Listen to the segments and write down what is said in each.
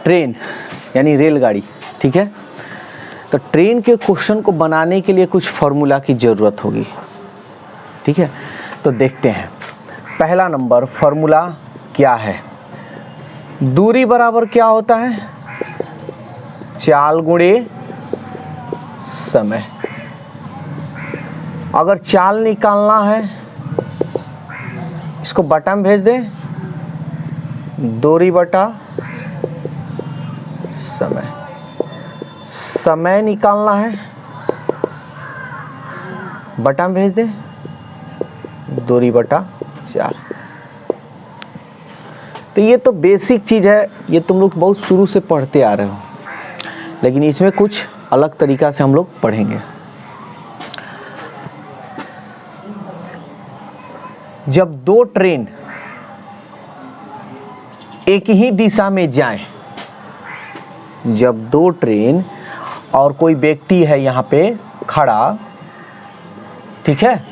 Train यानी रेलगाड़ी, ठीक है। तो ट्रेन के क्वेश्चन को बनाने के लिए कुछ फॉर्मूला की ज़रूरत होगी, ठीक है। तो देखते हैं, पहला नंबर फॉर्मूला क्या है। दूरी बराबर क्या होता है, चाल गुणे समय। अगर चाल निकालना है इसको बटा में भेज दें, दूरी बटा समय। समय निकालना है बटा में भेज दें, दूरी बटा चाल। तो ये तो बेसिक चीज़ है, ये तुम लोग बहुत शुरू से पढ़ते आ रहे हो, लेकिन इसमें कुछ अलग तरीका से हम लोग पढ़ेंगे। जब दो ट्रेन एक ही दिशा में जाएं, जब दो ट्रेन और कोई व्यक्ति है यहाँ पे खड़ा, ठीक है।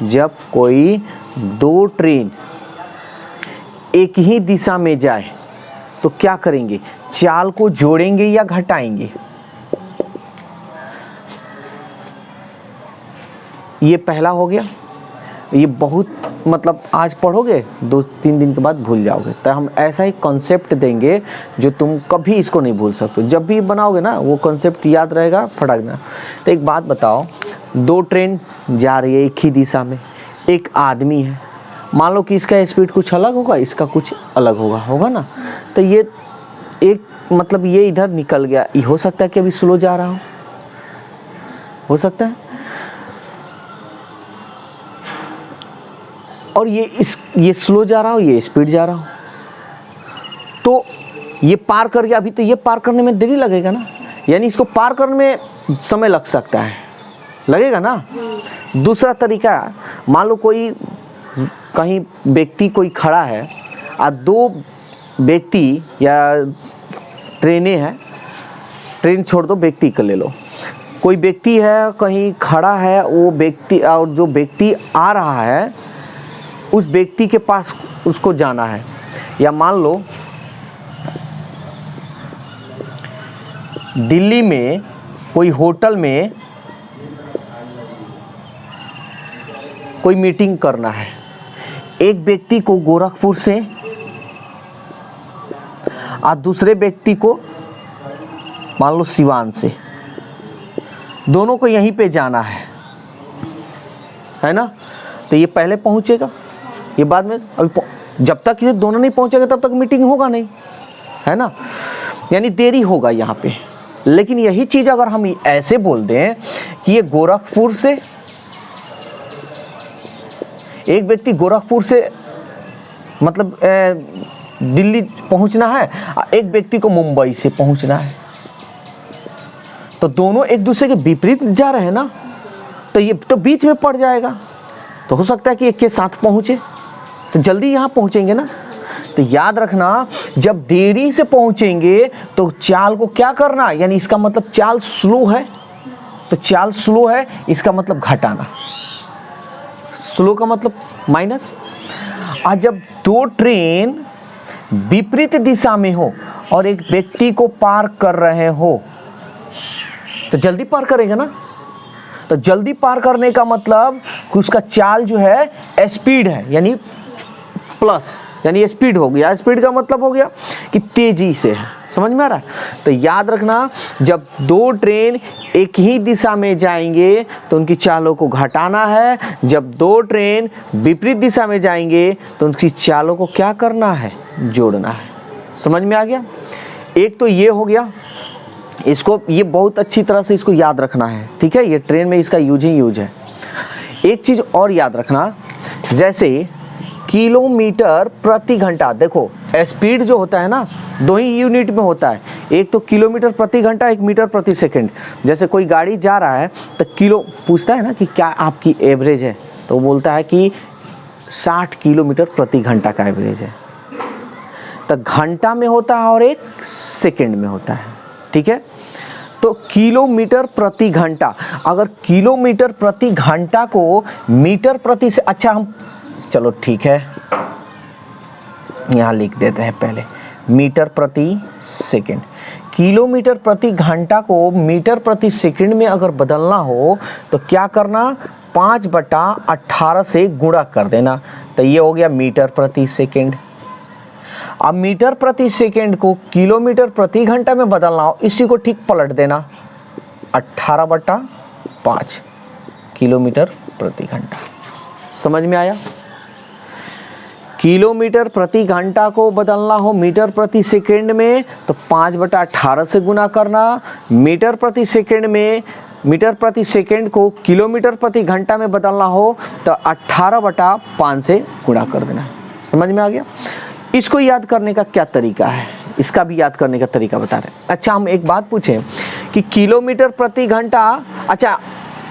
जब कोई दो ट्रेन एक ही दिशा में जाए तो क्या करेंगे, चाल को जोड़ेंगे या घटाएंगे। ये पहला हो गया। ये बहुत मतलब आज पढ़ोगे 2-3 दिन के बाद भूल जाओगे, तो हम ऐसा ही कॉन्सेप्ट देंगे जो तुम कभी इसको नहीं भूल सकते। जब भी बनाओगे ना वो कॉन्सेप्ट याद रहेगा फटाक देना। तो एक बात बताओ, दो ट्रेन जा रही है एक ही दिशा में, एक आदमी है, मान लो कि इसका स्पीड कुछ अलग होगा, इसका कुछ अलग होगा ना। तो ये एक मतलब ये इधर निकल गया, ये हो सकता है कि अभी स्लो जा रहा हो सकता है, और ये स्लो जा रहा हो, ये स्पीड जा रहा हो। तो ये पार कर गया, अभी तो ये पार करने में देरी लगेगा ना, यानी इसको पार करने में समय लग सकता है, लगेगा ना। दूसरा तरीका, मान लो कोई कहीं व्यक्ति कोई खड़ा है और दो व्यक्ति या ट्रेनें हैं, ट्रेन छोड़ दो व्यक्ति को ले लो, कोई व्यक्ति है कहीं खड़ा है, वो व्यक्ति और जो व्यक्ति आ रहा है उस व्यक्ति के पास उसको जाना है। या मान लो दिल्ली में कोई होटल में कोई मीटिंग करना है, एक व्यक्ति को गोरखपुर से और दूसरे व्यक्ति को मान लो सिवान से, दोनों को यहीं पे जाना है ना। तो ये पहले पहुंचेगा, ये बाद में, अभी जब तक ये दोनों नहीं पहुंचेगा तब तक मीटिंग होगा नहीं, है ना, यानी देरी होगा यहाँ पे। लेकिन यही चीज़ अगर हम ऐसे बोल दें कि ये गोरखपुर से, एक व्यक्ति गोरखपुर से मतलब दिल्ली पहुंचना है, एक व्यक्ति को मुंबई से पहुंचना है, तो दोनों एक दूसरे के विपरीत जा रहे हैं ना, तो ये तो बीच में पड़ जाएगा। तो हो सकता है कि एक के साथ पहुंचे तो जल्दी यहाँ पहुंचेंगे ना। तो याद रखना, जब देरी से पहुंचेंगे तो चाल को क्या करना, यानी इसका मतलब चाल स्लो है, तो चाल स्लो है इसका मतलब घटाना, स्लो का मतलब माइनस। और जब दो ट्रेन विपरीत दिशा में हो और एक व्यक्ति को पार कर रहे हो तो जल्दी पार करेंगे ना। तो जल्दी पार करने का मतलब कि उसका चाल जो है स्पीड है, यानी प्लस, यानी स्पीड हो गया। स्पीड का मतलब हो गया कि तेजी से है, समझ में आ रहा है। तो याद रखना, जब दो ट्रेन एक ही दिशा में जाएंगे तो उनकी चालों को घटाना है, जब दो ट्रेन विपरीत दिशा में जाएंगे तो उनकी चालों को क्या करना है, जोड़ना है। समझ में आ गया। एक तो ये हो गया, इसको ये बहुत अच्छी तरह से इसको याद रखना है, ठीक है। ये ट्रेन में इसका यूज है। एक चीज़ और याद रखना, जैसे किलोमीटर प्रति घंटा, देखो स्पीड जो होता है ना दो ही यूनिट में होता है, एक तो किलोमीटर प्रति घंटा, एक मीटर प्रति सेकंड। जैसे कोई गाड़ी जा रहा है तो किलो पूछता है ना कि क्या आपकी एवरेज है, तो वो बोलता है कि 60 किलोमीटर प्रति घंटा का एवरेज है। तो घंटा में होता है और एक सेकंड में होता है, ठीक है। तो किलोमीटर प्रति घंटा, अगर किलोमीटर प्रति घंटा को मीटर प्रति से, अच्छा हम चलो ठीक है यहाँ लिख देते हैं पहले, मीटर प्रति सेकंड। किलोमीटर प्रति घंटा को मीटर प्रति सेकंड में अगर बदलना हो तो क्या करना, 5/18 से गुणा कर देना, तो ये हो गया मीटर प्रति सेकंड। अब मीटर प्रति सेकंड को किलोमीटर प्रति घंटा में बदलना हो, इसी को ठीक पलट देना, 18/5 किलोमीटर प्रति घंटा। समझ में आया? किलोमीटर प्रति घंटा को बदलना हो मीटर प्रति सेकंड में तो 5/18 से गुना करना, मीटर प्रति सेकंड में मीटर प्रति सेकंड को किलोमीटर प्रति घंटा में बदलना हो तो 18/5 से गुणा कर देना। समझ में आ गया? इसको याद करने का क्या तरीका है, इसका भी याद करने का तरीका बता रहे हैं। अच्छा, हम एक बात पूछें कि किलोमीटर प्रति घंटा, अच्छा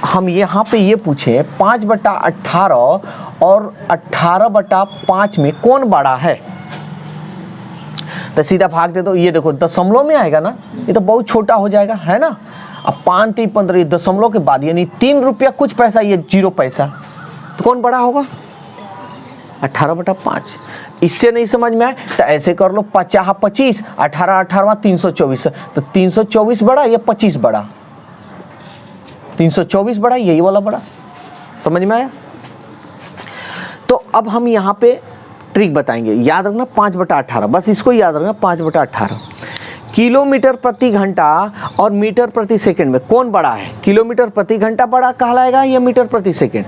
हम यहाँ पे ये पूछे 5/18 और 18/5 में कौन बड़ा है, तो सीधा भाग दे दो। ये देखो दशमलव में आएगा ना, ये तो बहुत छोटा हो जाएगा, है ना। अब 5 3 15 दशमलव के बाद यानी 3 रुपया कुछ पैसा, ये 0 पैसा, तो कौन बड़ा होगा, 18/5। इससे नहीं समझ में आए तो ऐसे कर लो, 50 25, 18 18 324, तो 324 बड़ा या 25 बड़ा, 324 बड़ा, यही वाला बड़ा। समझ में आया? तो अब हम यहाँ पे ट्रिक बताएंगे, याद रखना 5/18, बस इसको याद रखना 5/18। किलोमीटर प्रति घंटा और मीटर प्रति सेकंड में कौन बड़ा है, किलोमीटर प्रति घंटा बड़ा कहलाएगा या मीटर प्रति सेकंड?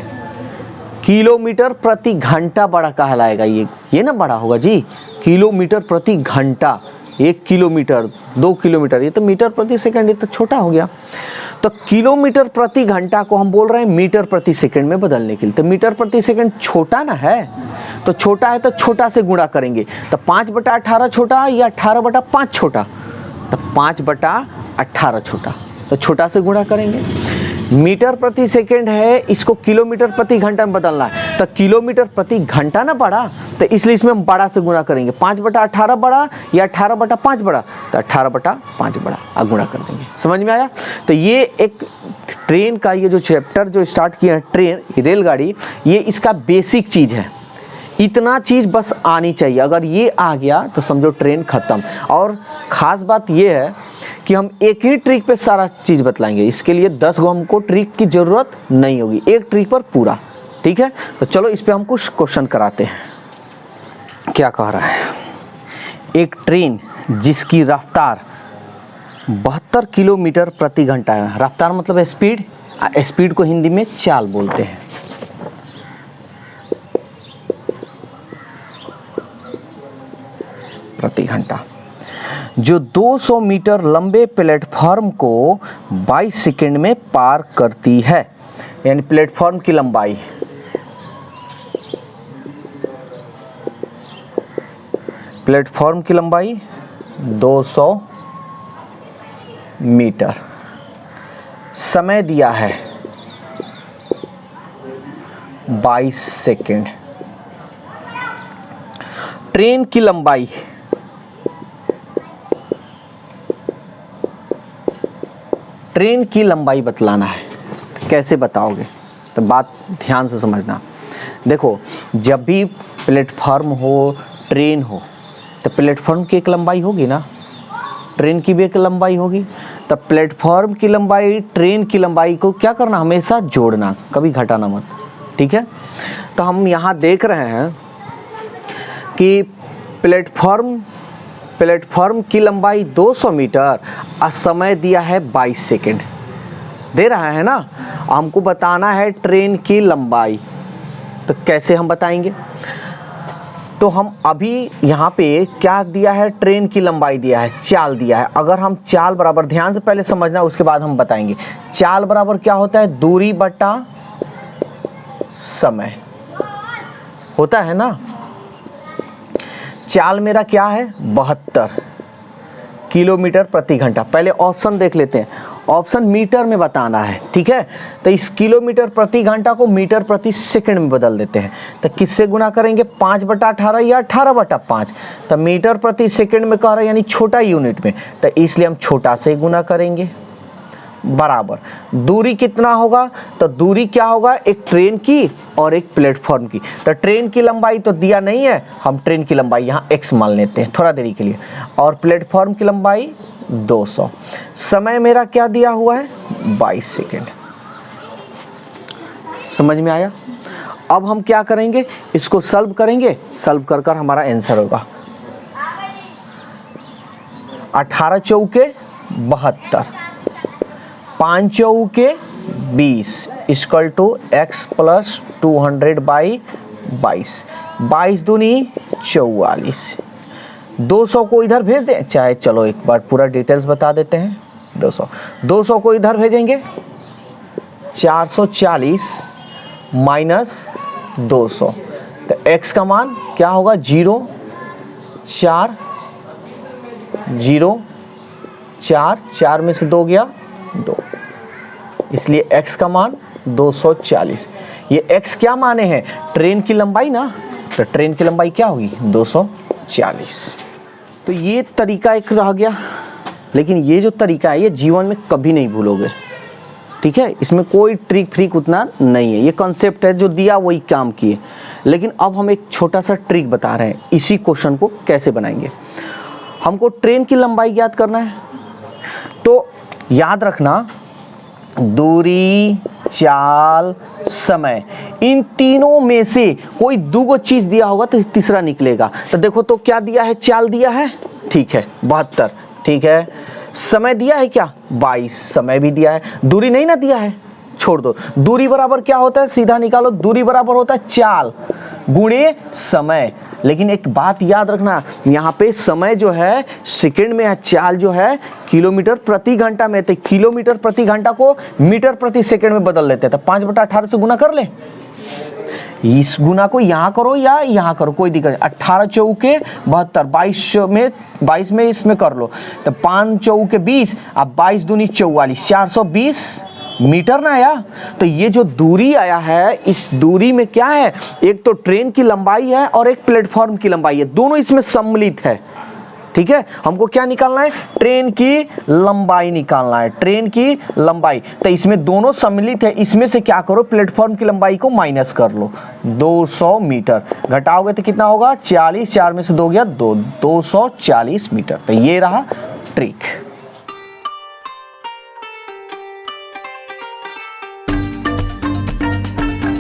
किलोमीटर प्रति घंटा बड़ा कहलाएगा, ये ना बड़ा होगा जी। किलोमीटर प्रति घंटा, 1 किलोमीटर 2 किलोमीटर, ये तो मीटर प्रति सेकंड, ये तो छोटा हो गया। तो किलोमीटर प्रति घंटा को हम बोल रहे हैं मीटर प्रति सेकंड में बदलने के लिए, तो मीटर प्रति सेकंड छोटा ना है, तो छोटा है तो छोटा से गुणा करेंगे, तो 5/18 छोटा या 18/5 छोटा, तो 5/18 छोटा, तो छोटा से गुणा करेंगे। मीटर प्रति सेकंड है, इसको किलोमीटर प्रति घंटा में बदलना है, तो किलोमीटर प्रति घंटा ना बड़ा, तो इसलिए इसमें हम बड़ा से गुणा करेंगे। 5/18 बड़ा या 18/5 बड़ा, तो 18/5 बड़ा, गुणा कर देंगे। समझ में आया? तो ये एक ट्रेन का ये जो चैप्टर जो स्टार्ट किया है, ट्रेन रेलगाड़ी, ये इसका बेसिक चीज़ है। इतना चीज़ बस आनी चाहिए, अगर ये आ गया तो समझो ट्रेन ख़त्म। और ख़ास बात ये है कि हम एक ही ट्रिक पे सारा चीज़ बतलाएंगे, इसके लिए 10 गो हमको ट्रिक की ज़रूरत नहीं होगी, एक ट्रिक पर पूरा। ठीक है, तो चलो इस पे हम कुछ क्वेश्चन कराते हैं। क्या कह रहा है, एक ट्रेन जिसकी रफ्तार 72 किलोमीटर प्रति घंटा है, रफ्तार मतलब स्पीड, स्पीड को हिंदी में चाल बोलते हैं, प्रति घंटा, जो 200 मीटर लंबे प्लेटफॉर्म को 22 सेकंड में पार करती है। यानी प्लेटफॉर्म की लंबाई, प्लेटफॉर्म की लंबाई 200 मीटर, समय दिया है 22 सेकंड। ट्रेन की लंबाई, ट्रेन की लंबाई बतलाना है, कैसे बताओगे, तो बात ध्यान से समझना। देखो, जब भी प्लेटफॉर्म हो, ट्रेन हो, तो प्लेटफॉर्म की एक लंबाई होगी ना, ट्रेन की भी एक लंबाई होगी, तो प्लेटफॉर्म की लंबाई ट्रेन की लंबाई को क्या करना, हमेशा जोड़ना, कभी घटाना मत। ठीक है, तो हम यहाँ देख रहे हैं कि प्लेटफॉर्म की लंबाई 200 मीटर और समय दिया है 22 सेकंड दे रहा है ना। हमको बताना है ट्रेन की लंबाई, तो कैसे हम बताएंगे, तो हम अभी यहाँ पे क्या दिया है, ट्रेन की लंबाई दिया है, चाल दिया है। अगर हम चाल बराबर, ध्यान से पहले समझना उसके बाद हम बताएंगे, चाल बराबर क्या होता है, दूरी बटा समय होता है ना। चाल मेरा क्या है, 72 किलोमीटर प्रति घंटा। पहले ऑप्शन देख लेते हैं, ऑप्शन मीटर में बताना है, ठीक है। तो इस किलोमीटर प्रति घंटा को मीटर प्रति सेकंड में बदल देते हैं, तो किससे गुना करेंगे, 5/18 या 18/5। तो मीटर प्रति सेकंड में कह रहे हैं यानी छोटा यूनिट में, तो इसलिए हम छोटा से गुना करेंगे। बराबर। दूरी कितना होगा, तो दूरी क्या होगा, एक ट्रेन की और एक प्लेटफॉर्म की। तो ट्रेन की लंबाई तो दिया नहीं है, हम ट्रेन की लंबाई यहाँ x मान लेते हैं थोड़ा देरी के लिए, और प्लेटफॉर्म की लंबाई 200। समय मेरा क्या दिया हुआ है, 22 सेकेंड। समझ में आया। अब हम क्या करेंगे, इसको सॉल्व करेंगे, सॉल्व कर कर हमारा आंसर होगा 18 चौके 72, 5 चौके 20 इक्वल टू x प्लस 200/22, 22 दूनी 44। 200 को इधर भेज दें, चाहे चलो एक बार पूरा डिटेल्स बता देते हैं। 200 को इधर भेजेंगे, 440 माइनस 200, तो x का मान क्या होगा, 0 4 0 4, 4 में से 2 गया 2, इसलिए x का मान 240। ये x क्या माने हैं, ट्रेन की लंबाई ना, तो ट्रेन की लंबाई क्या होगी 240। तो ये तरीका एक रह गया, लेकिन ये जो तरीका है ये जीवन में कभी नहीं भूलोगे, ठीक है। इसमें कोई ट्रिक फ्रिक उतना नहीं है, ये कॉन्सेप्ट है जो दिया वही काम किए। लेकिन अब हम एक छोटा सा ट्रिक बता रहे हैं, इसी क्वेश्चन को कैसे बनाएंगे। हमको ट्रेन की लंबाई याद करना है, तो याद रखना दूरी, चाल, समय, इन तीनों में से कोई दो चीज दिया होगा तो तीसरा निकलेगा। तो देखो तो क्या दिया है, चाल दिया है, ठीक है 72, ठीक है। समय दिया है क्या, 22, समय भी दिया है। दूरी नहीं ना दिया है, छोड़ दो। दूरी बराबर क्या होता है, सीधा निकालो, दूरी बराबर होता है चाल गुणे समय। लेकिन एक बात याद रखना, यहाँ पे समय जो है सेकंड में है, चाल जो है किलोमीटर प्रति घंटा में, तो किलोमीटर प्रति घंटा को मीटर प्रति सेकंड में बदल लेते हैं। तो 5/18 से गुना कर ले, इस गुना को यहाँ करो या यहाँ करो, कोई दिक्कत नहीं। 18 चौके 72, 22 में इसमें कर लो, तो 5 चौके 20, अब 22 दूनी 44, 420 मीटर ना आया। तो ये जो दूरी आया है, इस दूरी में क्या है, एक तो ट्रेन की लंबाई है और एक प्लेटफॉर्म की लंबाई है, दोनों इसमें सम्मिलित है, ठीक है। हमको क्या निकालना है, ट्रेन की लंबाई निकालना है, ट्रेन की लंबाई। तो इसमें दोनों सम्मिलित है, इसमें से क्या करो, प्लेटफॉर्म की लंबाई को माइनस कर लो, 200 मीटर। घटाओगे तो कितना होगा, 40, 4 में से 2 गया 2, 240 मीटर। तो ये रहा ट्रिक।